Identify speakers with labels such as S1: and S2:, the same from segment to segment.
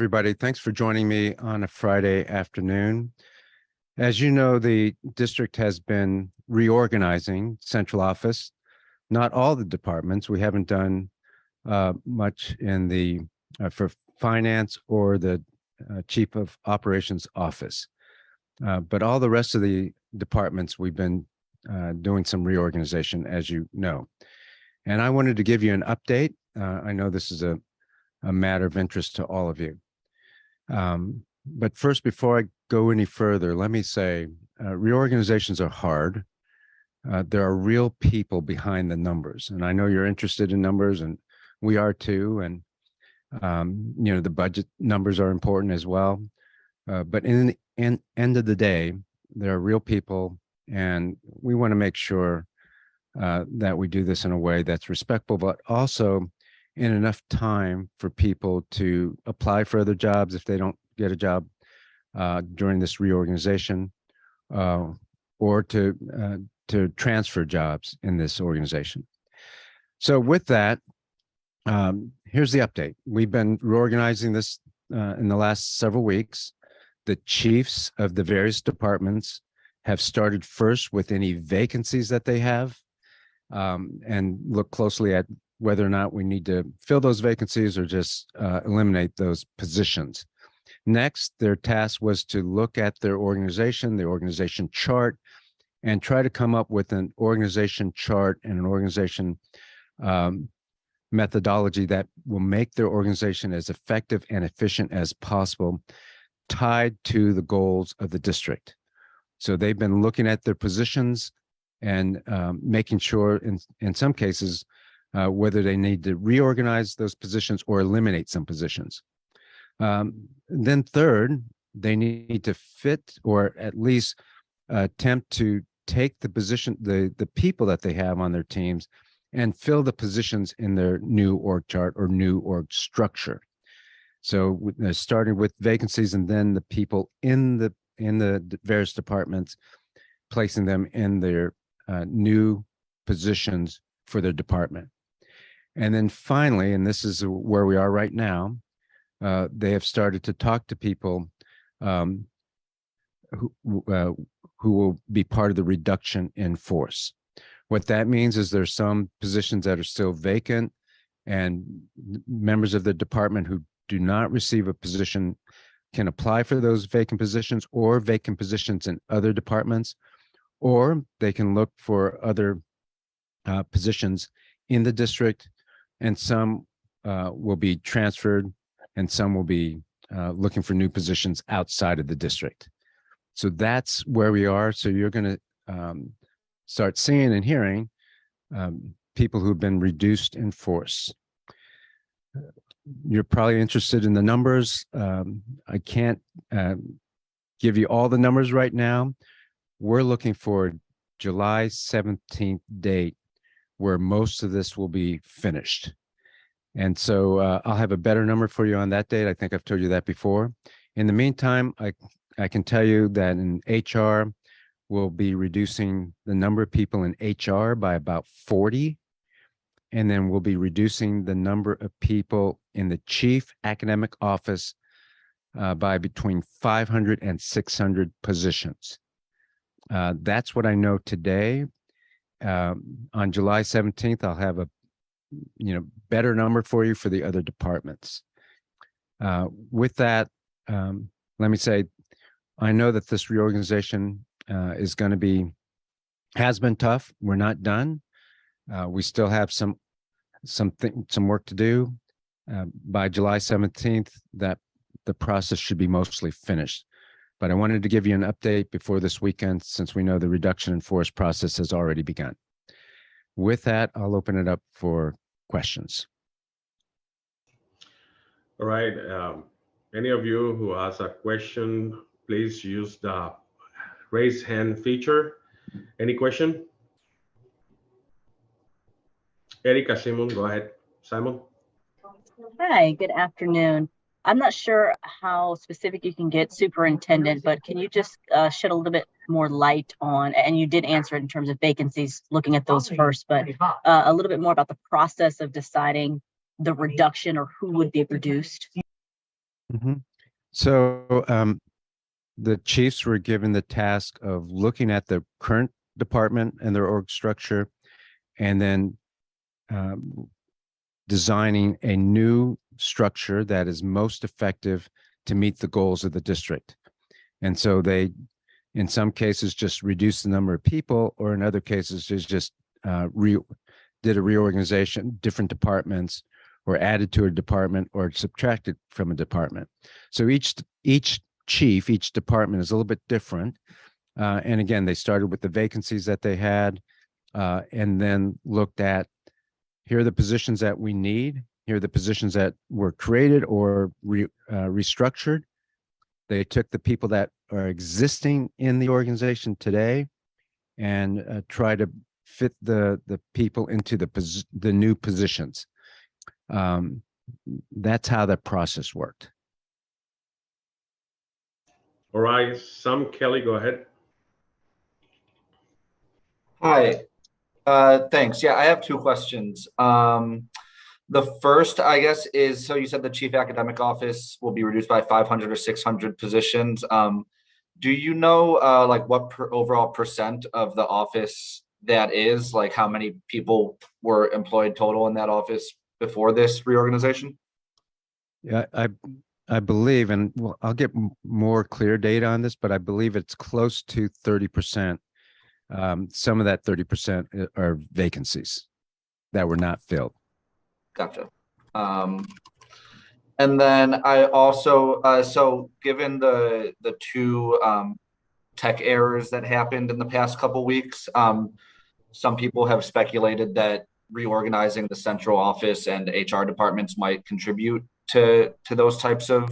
S1: Everybody, thanks for joining me on a Friday afternoon. As you know, the district has been reorganizing central office. Not all the departments. We haven't done much in the for finance or the chief of operations office, but all the rest of the departments we've been doing some reorganization, as you know. And I wanted to give you an update. I know this is a matter of interest to all of you. But first, before I go any further, let me say reorganizations are hard. There are real people behind the numbers, and I know you're interested in numbers, and we are too. And the budget numbers are important as well. But in the end of the day, there are real people, and we want to make sure that we do this in a way that's respectful, but also in enough time for people to apply for other jobs if they don't get a job during this reorganization, or to transfer jobs in this organization. So with that, here's the update. We've been reorganizing this in the last several weeks. The chiefs of the various departments have started first with any vacancies that they have, and look closely at whether or not we need to fill those vacancies or just eliminate those positions. Next, their task was to look at their organization, the organization chart, and try to come up with an organization chart and an organization methodology that will make their organization as effective and efficient as possible, tied to the goals of the district. So they've been looking at their positions and making sure in some cases whether they need to reorganize those positions or eliminate some positions. Then third, they need to fit or at least attempt to take the position, the people that they have on their teams, and fill the positions in their new org chart or new org structure. So starting with vacancies, and then the people in the various departments, placing them in their new positions for their department. And then finally, and this is where we are right now, they have started to talk to people who will be part of the reduction in force. What that means is there's some positions that are still vacant, and members of the department who do not receive a position can apply for those vacant positions or vacant positions in other departments, or they can look for other positions in the district, and some will be transferred, and some will be looking for new positions outside of the district. So that's where we are. So you're going to start seeing and hearing people who've been reduced in force. You're probably interested in the numbers. I can't give you all the numbers right now. We're looking for July 17th date where most of this will be finished. And so I'll have a better number for you on that date. I think I've told you that before. In the meantime, I can tell you that in HR, we'll be reducing the number of people in HR by about 40. And then we'll be reducing the number of people in the chief academic office by between 500 and 600 positions. That's what I know today. On July 17th, I'll have a better number for you for the other departments. With that, let me say, I know that this reorganization is going to has been tough. We're not done. We still have some work to do. By July 17th, that the process should be mostly finished. But I wanted to give you an update before this weekend, since we know the reduction in force process has already begun. With that, I'll open it up for questions.
S2: All right. Any of you who has a question, please use the raise hand feature. Any question? Erica, Simon, go ahead. Simon.
S3: Hi, good afternoon. I'm not sure how specific you can get, Superintendent, but can you just shed a little bit more light on, and you did answer it in terms of vacancies, looking at those first, but a little bit more about the process of deciding the reduction or who would be reduced?
S1: Mhm. So the chiefs were given the task of looking at the current department and their org structure, and then um, designing a new structure that is most effective to meet the goals of the district. And so they, in some cases, just reduced the number of people, or in other cases, just did a reorganization, different departments, or added to a department, or subtracted from a department. So each chief, each department is a little bit different. And again, they started with the vacancies that they had, and then looked at, here are the positions that we need. Here are the positions that were created or restructured. They took the people that are existing in the organization today and try to fit the people into the new positions. That's how that process worked.
S2: All right, Sam Kelly, go ahead.
S4: Hi, thanks. Yeah, I have two questions. The first, I guess, is, so you said the chief academic office will be reduced by 500 or 600 positions. Do you know like what overall percent of the office that is? Like how many people were employed total in that office before this reorganization?
S1: Yeah, I believe, and well, I'll get more clear data on this, but I believe it's close to 30%. Some of that 30% are vacancies that were not filled.
S4: Gotcha. And then I also, so given the two tech errors that happened in the past couple weeks, some people have speculated that reorganizing the central office and HR departments might contribute to those types of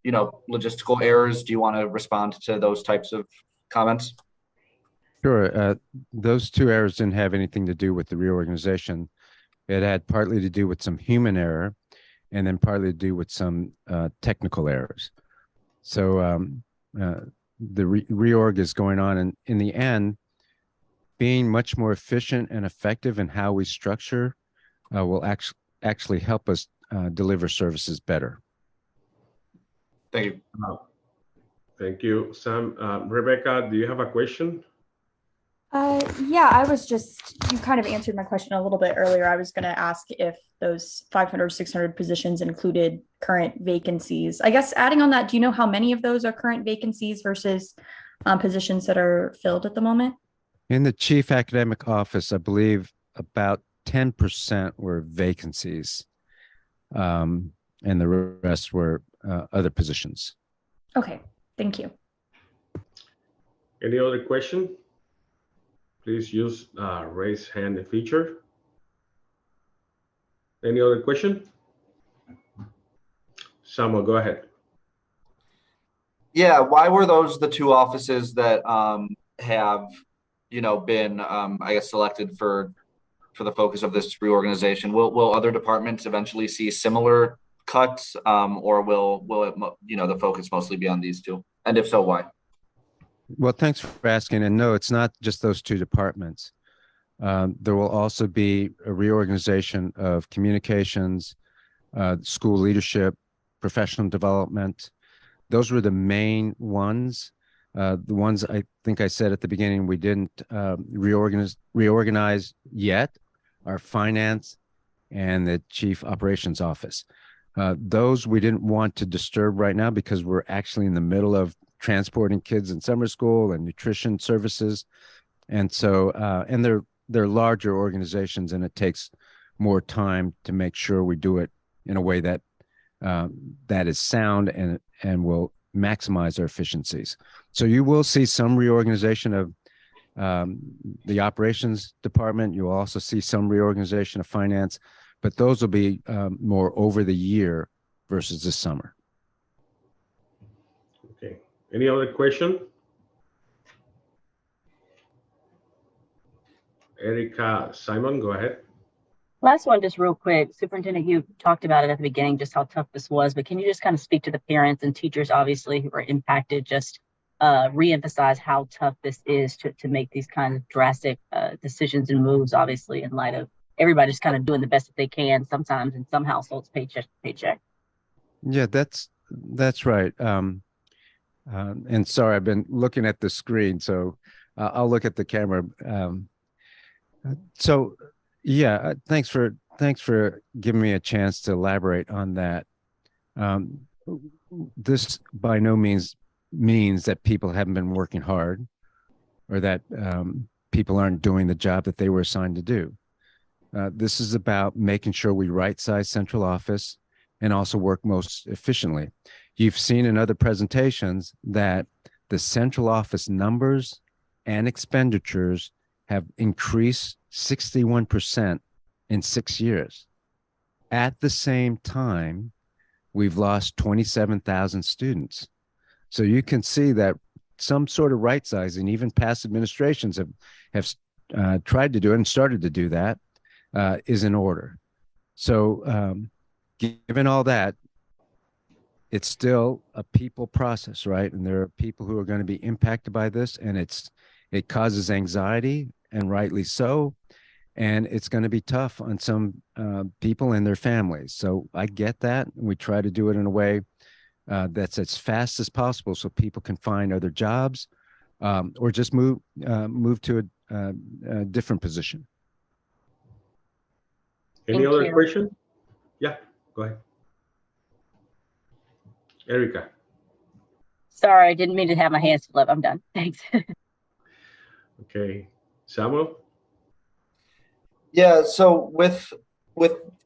S4: logistical errors. Do you want to respond to those types of comments?
S1: Sure. Those two errors didn't have anything to do with the reorganization. It had partly to do with some human error, and then partly to do with some technical errors. So the reorg is going on, and in the end, being much more efficient and effective in how we structure will actually help us deliver services better.
S4: Thank you.
S2: Thank you, Sam. Rebecca, do you have a question?
S5: Yeah, you kind of answered my question a little bit earlier. I was going to ask if those 500, 600 positions included current vacancies. I guess adding on that, do you know how many of those are current vacancies versus positions that are filled at the moment?
S1: In the chief academic office, I believe about 10% were vacancies, and the rest were other positions.
S5: Okay, thank you.
S2: Any other question? Please use raise hand feature. Any other question? Samuel, go ahead.
S4: Yeah, why were those the two offices that have, been, I guess, selected for the focus of this reorganization? Will other departments eventually see similar cuts, or will it, the focus mostly be on these two? And if so, why?
S1: Well, thanks for asking. And no, it's not just those two departments. There will also be a reorganization of communications, school leadership, professional development. Those were the main ones. The ones I think I said at the beginning we didn't reorganize yet are finance and the chief operations office. Those we didn't want to disturb right now because we're actually in the middle of transporting kids in summer school and nutrition services. And so, and they're larger organizations, and it takes more time to make sure we do it in a way that that is sound and will maximize our efficiencies. So you will see some reorganization of the operations department. You'll also see some reorganization of finance, but those will be more over the year versus this summer.
S2: Okay. Any other question? Erica Simon, go ahead.
S3: Last one, just real quick. Superintendent, you talked about it at the beginning, just how tough this was, but can you just kind of speak to the parents and teachers, obviously, who are impacted, just reemphasize how tough this is to make these kind of drastic decisions and moves, obviously, in light of everybody just kind of doing the best that they can, sometimes in some households, paycheck to paycheck.
S1: Yeah, that's right. And sorry, I've been looking at the screen, so I'll look at the camera. So yeah, thanks for giving me a chance to elaborate on that. Um, this by no means that people haven't been working hard or that people aren't doing the job that they were assigned to do. This is about making sure we right size central office and also work most efficiently. You've seen in other presentations that the central office numbers and expenditures have increased 61% in 6 years. At the same time, we've lost 27,000 students. So you can see that some sort of right sizing, even past administrations have tried to do it and started to do that, is in order. So given all that, it's still a people process, right? And there are people who are going to be impacted by this, and it causes anxiety, and rightly so. And it's going to be tough on some people and their families. So I get that. We try to do it in a way that's as fast as possible, so people can find other jobs or just move to a different position.
S2: Any
S3: Thank
S2: other
S3: you.
S2: question? Yeah, go ahead. Erica.
S3: Sorry, I didn't mean to have my hands flip. I'm done. Thanks.
S2: Okay. Samuel?
S4: Yeah, so with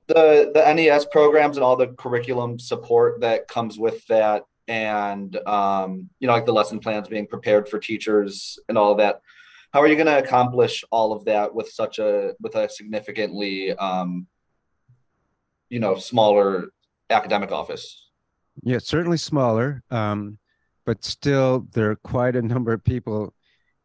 S4: the NES programs and all the curriculum support that comes with that, and like the lesson plans being prepared for teachers and all of that, how are you going to accomplish all of that with a significantly smaller academic office?
S1: Yeah, certainly smaller, but still there are quite a number of people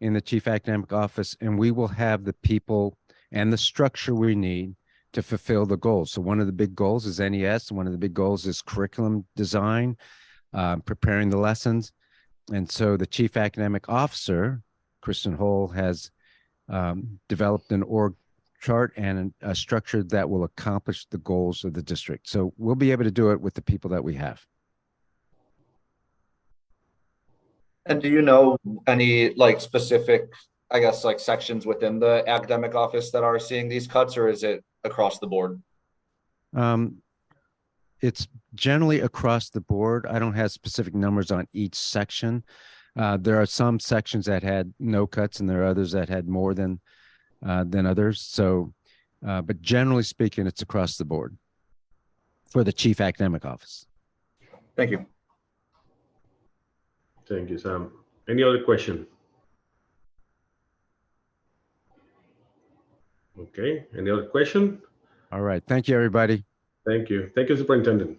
S1: in the chief academic office, and we will have the people and the structure we need to fulfill the goals. So one of the big goals is NES. One of the big goals is curriculum design, preparing the lessons. And so the chief academic officer, Kristen Hole, has developed an org chart and a structure that will accomplish the goals of the district. So we'll be able to do it with the people that we have.
S4: And do you know any like specific, I guess, like sections within the academic office that are seeing these cuts, or is it across the board?
S1: It's generally across the board. I don't have specific numbers on each section. There are some sections that had no cuts, and there are others that had more than others. So, but generally speaking, it's across the board for the chief academic office.
S4: Thank you.
S2: Thank you, Sam. Any other question? Okay. Any other question?
S1: All right. Thank you, everybody.
S2: Thank you. Thank you, Superintendent.